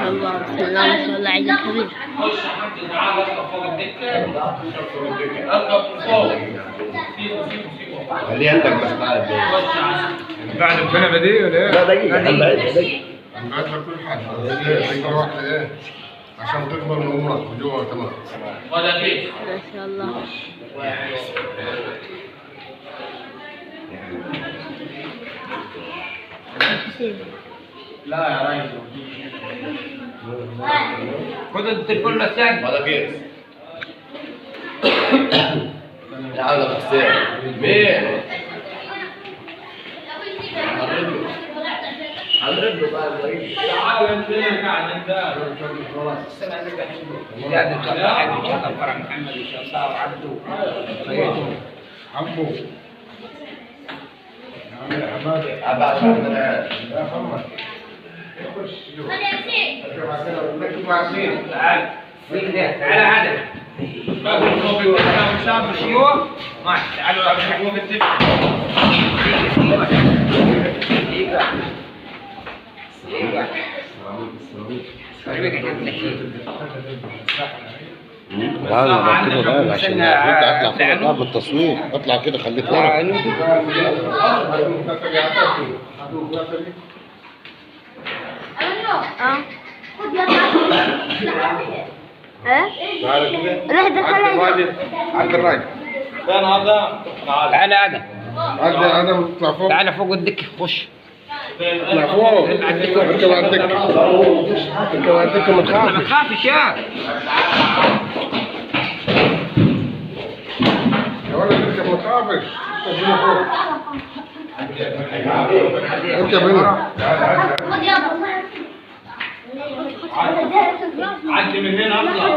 الله بسم الله ما شاء الله عيد كبير. خش يا حمدي تعالى اركب فوق الدكه. اركب من فوق. سيبه. خليه عندك بس تعالى خش عشان بعد الكنبه دي ولا ايه؟ لا دقيقة دقيقة بعد كل حاجه دقيقه واحده ايه عشان تقبل الامورات جوا تمام. ولا كيف؟ ما شاء الله. لا يا ريس. خد التليفون الثاني. ولا كيف؟ يا عم غسان مين؟ حضرتك بقى الرئيس تعال انت قاعد انت. زياد ان شاء الله حاجه ان شاء الله فرح محمد ان شاء الله وعبده وسيده عبو أبعد عندنا يا محمد تعال مين ده؟ تعال هذا باكل فوق الدكه وشاف ايوه ماشي تعالوا فوق الدكه. لا لا كده بقى عشان اطلع فوق قبل التصوير اطلع كده خليك ورا تعالى كده. روح دخلها. عند الراجل فين هذا؟ تعال. تعال هذا عند ادم اطلع فوق تعال فوق الدكه خش اطلع فوق اركب على الدكه اركب على الدكه ما ما تخافش تخافش يا يا ولد اركب ما تخافش اركب هنا عدي من هنا اطلع.